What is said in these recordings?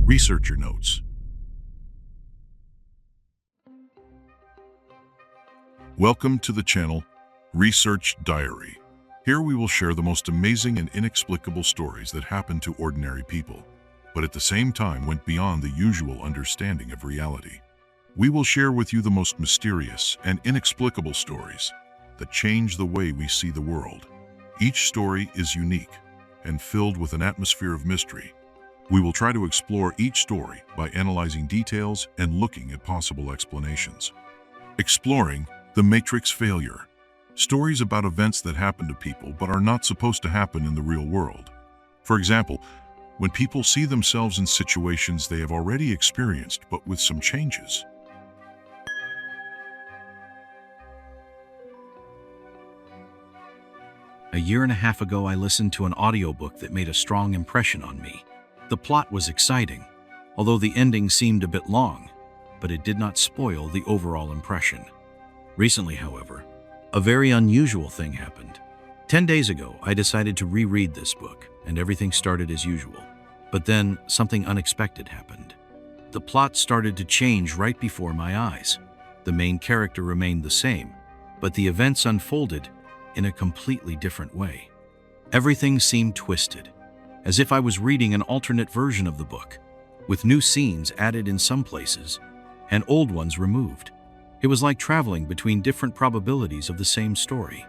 Researcher notes. Welcome to the channel, Research Diary. Here we will share the most amazing and inexplicable stories that happen to ordinary people, but at the same time went beyond the usual understanding of reality. We will share with you the most mysterious and inexplicable stories that change the way we see the world. Each story is unique and filled with an atmosphere of mystery. We will try to explore each story by analyzing details and looking at possible explanations. Exploring the Matrix failure. Stories about events that happen to people but are not supposed to happen in the real world. For example, when people see themselves in situations they have already experienced but with some changes. A year and a half ago, I listened to an audiobook that made a strong impression on me. The plot was exciting, although the ending seemed a bit long, but it did not spoil the overall impression. Recently, however, a very unusual thing happened. 10 days ago, I decided to reread this book, and everything started as usual. But then, something unexpected happened. The plot started to change right before my eyes. The main character remained the same, but the events unfolded in a completely different way. Everything seemed twisted, as if I was reading an alternate version of the book, with new scenes added in some places and old ones removed. It was like traveling between different probabilities of the same story.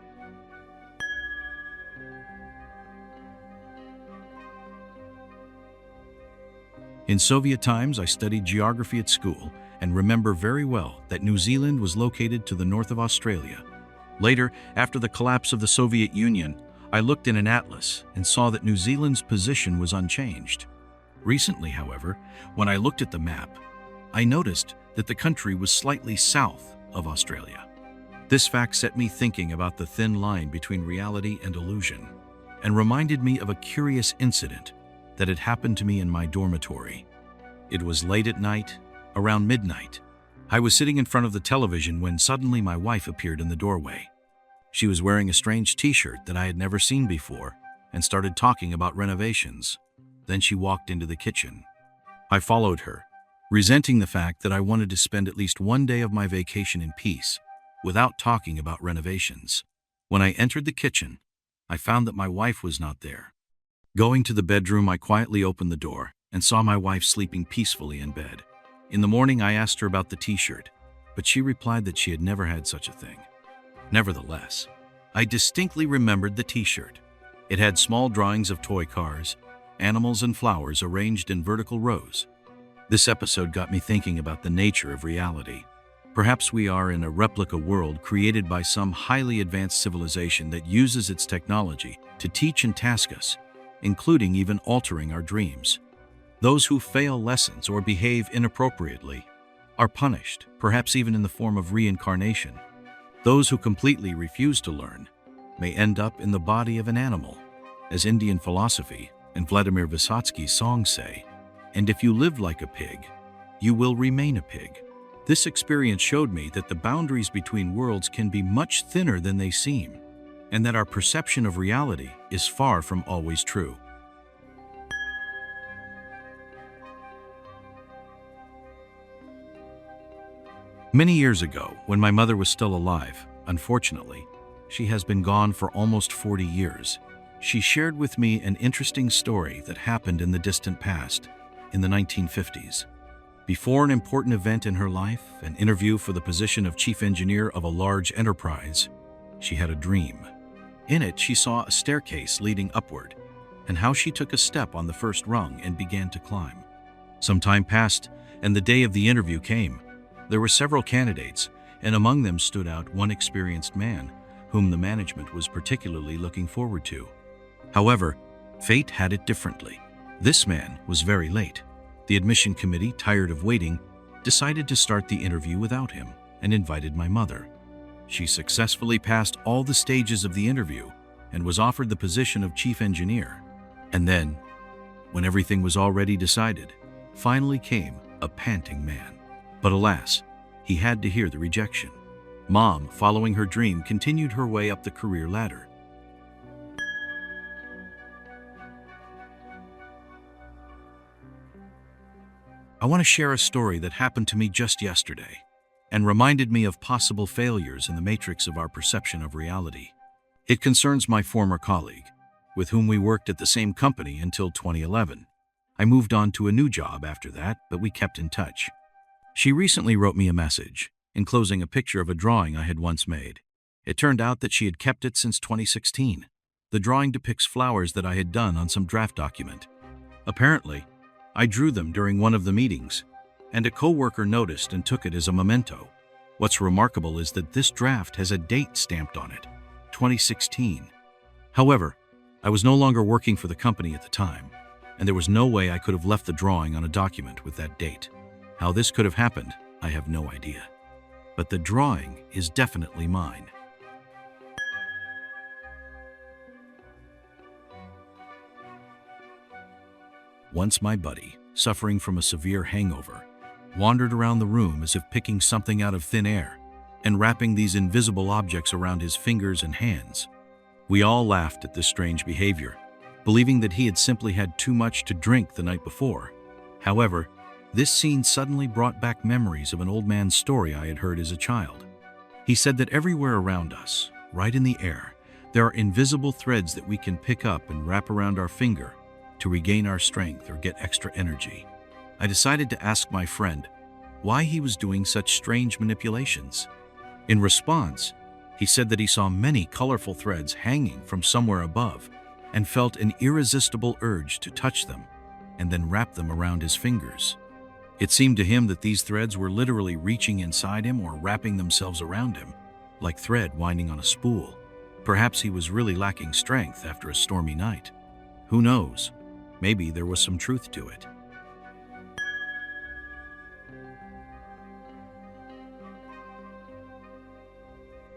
In Soviet times, I studied geography at school and remember very well that New Zealand was located to the north of Australia. Later, after the collapse of the Soviet Union, I looked in an atlas and saw that New Zealand's position was unchanged. Recently, however, when I looked at the map, I noticed that the country was slightly south of Australia. This fact set me thinking about the thin line between reality and illusion, and reminded me of a curious incident that had happened to me in my dormitory. It was late at night, around midnight. I was sitting in front of the television when suddenly my wife appeared in the doorway. She was wearing a strange t-shirt that I had never seen before and started talking about renovations. Then she walked into the kitchen. I followed her, resenting the fact that I wanted to spend at least one day of my vacation in peace without talking about renovations. When I entered the kitchen, I found that my wife was not there. Going to the bedroom, I quietly opened the door and saw my wife sleeping peacefully in bed. In the morning, I asked her about the t-shirt, but she replied that she had never had such a thing. Nevertheless, I distinctly remembered the t-shirt. It had small drawings of toy cars, animals, and flowers arranged in vertical rows. This episode got me thinking about the nature of reality. Perhaps we are in a replica world created by some highly advanced civilization that uses its technology to teach and task us, including even altering our dreams. Those who fail lessons or behave inappropriately are punished, perhaps even in the form of reincarnation. Those who completely refuse to learn may end up in the body of an animal, as Indian philosophy and Vladimir Vysotski's songs say, and if you live like a pig, you will remain a pig. This experience showed me that the boundaries between worlds can be much thinner than they seem, and that our perception of reality is far from always true. Many years ago, when my mother was still alive, unfortunately, she has been gone for almost 40 years, she shared with me an interesting story that happened in the distant past, in the 1950s. Before an important event in her life, an interview for the position of chief engineer of a large enterprise, she had a dream. In it, she saw a staircase leading upward, and how she took a step on the first rung and began to climb. Some time passed, and the day of the interview came. There were several candidates, and among them stood out one experienced man, whom the management was particularly looking forward to. However, fate had it differently. This man was very late. The admission committee, tired of waiting, decided to start the interview without him and invited my mother. She successfully passed all the stages of the interview and was offered the position of chief engineer. And then, when everything was already decided, finally came a panting man. But alas, he had to hear the rejection. Mom, following her dream, continued her way up the career ladder. I want to share a story that happened to me just yesterday and reminded me of possible failures in the matrix of our perception of reality. It concerns my former colleague, with whom we worked at the same company until 2011. I moved on to a new job after that, but we kept in touch. She recently wrote me a message, enclosing a picture of a drawing I had once made. It turned out that she had kept it since 2016. The drawing depicts flowers that I had done on some draft document. Apparently, I drew them during one of the meetings, and a coworker noticed and took it as a memento. What's remarkable is that this draft has a date stamped on it, 2016. However, I was no longer working for the company at the time, and there was no way I could have left the drawing on a document with that date. How this could have happened, I have no idea. But the drawing is definitely mine. Once my buddy, suffering from a severe hangover, wandered around the room as if picking something out of thin air and wrapping these invisible objects around his fingers and hands. We all laughed at this strange behavior, believing that he had simply had too much to drink the night before. However, this scene suddenly brought back memories of an old man's story I had heard as a child. He said that everywhere around us, right in the air, there are invisible threads that we can pick up and wrap around our finger to regain our strength or get extra energy. I decided to ask my friend why he was doing such strange manipulations. In response, he said that he saw many colorful threads hanging from somewhere above and felt an irresistible urge to touch them and then wrap them around his fingers. It seemed to him that these threads were literally reaching inside him or wrapping themselves around him, like thread winding on a spool. Perhaps he was really lacking strength after a stormy night. Who knows? Maybe there was some truth to it.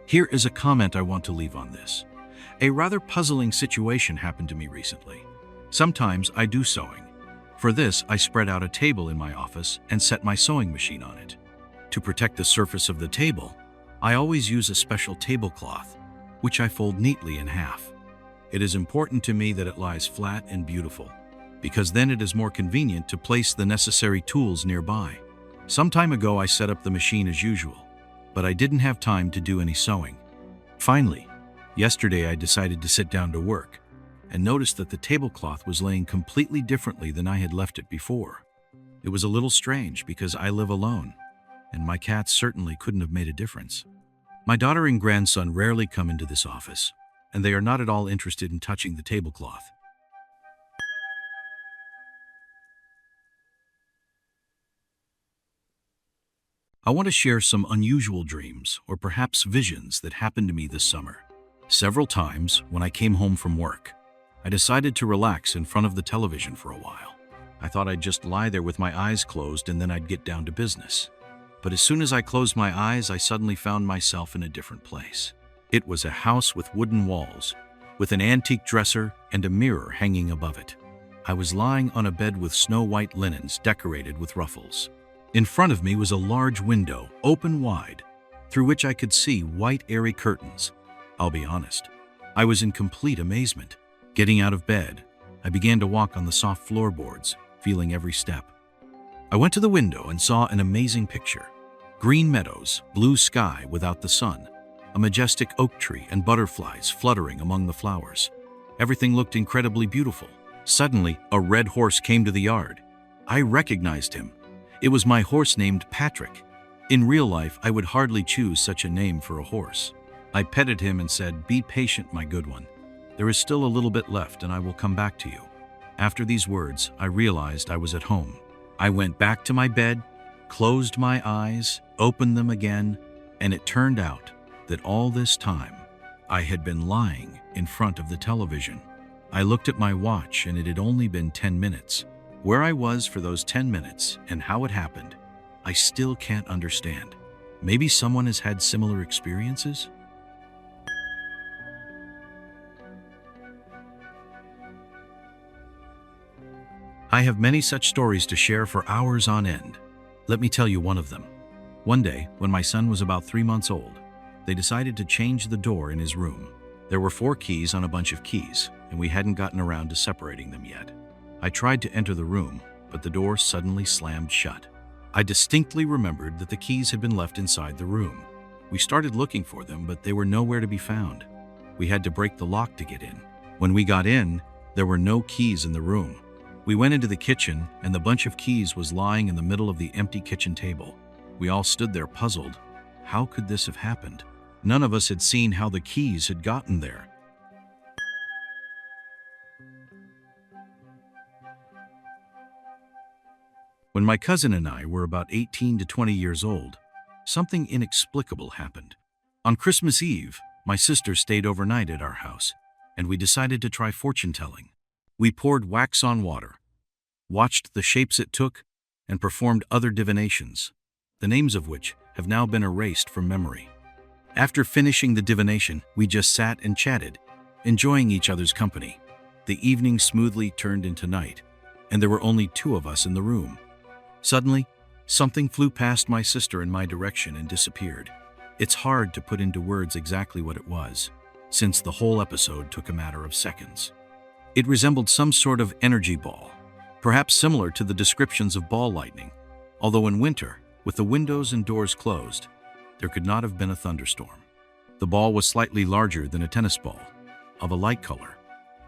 Here is a comment I want to leave on this. A rather puzzling situation happened to me recently. Sometimes I do sewing. For this, I spread out a table in my office and set my sewing machine on it. To protect the surface of the table, I always use a special tablecloth, which I fold neatly in half. It is important to me that it lies flat and beautiful, because then it is more convenient to place the necessary tools nearby. Some time ago, I set up the machine as usual, but I didn't have time to do any sewing. Finally, yesterday I decided to sit down to work and noticed that the tablecloth was laying completely differently than I had left it before. It was a little strange because I live alone, and my cats certainly couldn't have made a difference. My daughter and grandson rarely come into this office, and they are not at all interested in touching the tablecloth. I want to share some unusual dreams or perhaps visions that happened to me this summer. Several times when I came home from work, I decided to relax in front of the television for a while. I thought I'd just lie there with my eyes closed and then I'd get down to business. But as soon as I closed my eyes, I suddenly found myself in a different place. It was a house with wooden walls, with an antique dresser and a mirror hanging above it. I was lying on a bed with snow-white linens decorated with ruffles. In front of me was a large window, open wide, through which I could see white airy curtains. I'll be honest, I was in complete amazement. Getting out of bed, I began to walk on the soft floorboards, feeling every step. I went to the window and saw an amazing picture. Green meadows, blue sky without the sun, a majestic oak tree and butterflies fluttering among the flowers. Everything looked incredibly beautiful. Suddenly, a red horse came to the yard. I recognized him. It was my horse named Patrick. In real life, I would hardly choose such a name for a horse. I petted him and said, "Be patient, my good one. There is still a little bit left and I will come back to you." After these words, I realized I was at home. I went back to my bed, closed my eyes, opened them again, and it turned out that all this time, I had been lying in front of the television. I looked at my watch and it had only been 10 minutes. Where I was for those 10 minutes and how it happened, I still can't understand. Maybe someone has had similar experiences? I have many such stories to share for hours on end. Let me tell you one of them. One day, when my son was about 3 months old, they decided to change the door in his room. There were 4 keys on a bunch of keys, and we hadn't gotten around to separating them yet. I tried to enter the room, but the door suddenly slammed shut. I distinctly remembered that the keys had been left inside the room. We started looking for them, but they were nowhere to be found. We had to break the lock to get in. When we got in, there were no keys in the room. We went into the kitchen, and the bunch of keys was lying in the middle of the empty kitchen table. We all stood there puzzled. How could this have happened? None of us had seen how the keys had gotten there. When my cousin and I were about 18 to 20 years old, something inexplicable happened. On Christmas Eve, my sister stayed overnight at our house, and we decided to try fortune-telling. We poured wax on water, watched the shapes it took, and performed other divinations, the names of which have now been erased from memory. After finishing the divination, we just sat and chatted, enjoying each other's company. The evening smoothly turned into night, and there were only two of us in the room. Suddenly, something flew past my sister in my direction and disappeared. It's hard to put into words exactly what it was, since the whole episode took a matter of seconds. It resembled some sort of energy ball, perhaps similar to the descriptions of ball lightning, although in winter, with the windows and doors closed, there could not have been a thunderstorm. The ball was slightly larger than a tennis ball, of a light color,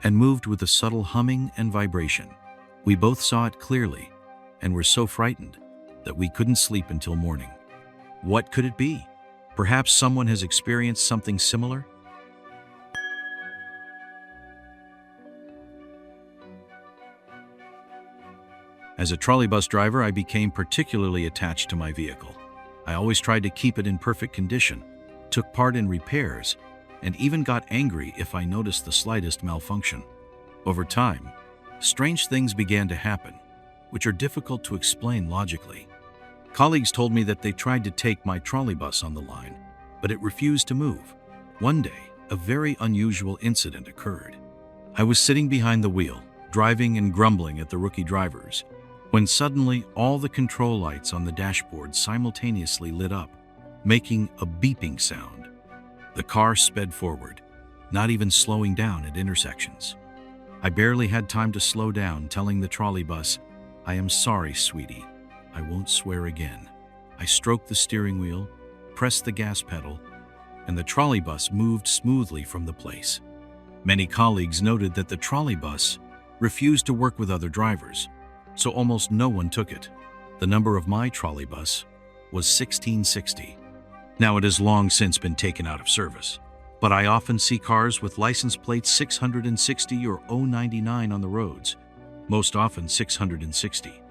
and moved with a subtle humming and vibration. We both saw it clearly, and were so frightened that we couldn't sleep until morning. What could it be? Perhaps someone has experienced something similar? As a trolley bus driver, I became particularly attached to my vehicle. I always tried to keep it in perfect condition, took part in repairs, and even got angry if I noticed the slightest malfunction. Over time, strange things began to happen, which are difficult to explain logically. Colleagues told me that they tried to take my trolley bus on the line, but it refused to move. One day, a very unusual incident occurred. I was sitting behind the wheel, driving and grumbling at the rookie drivers, when suddenly all the control lights on the dashboard simultaneously lit up, making a beeping sound. The car sped forward, not even slowing down at intersections. I barely had time to slow down, telling the trolley bus, "I am sorry, sweetie. I won't swear again." I stroked the steering wheel, pressed the gas pedal, and the trolley bus moved smoothly from the place. Many colleagues noted that the trolley bus refused to work with other drivers, so almost no one took it. The number of my trolley bus was 1660. Now it has long since been taken out of service, but I often see cars with license plates 660 or 099 on the roads, most often 660.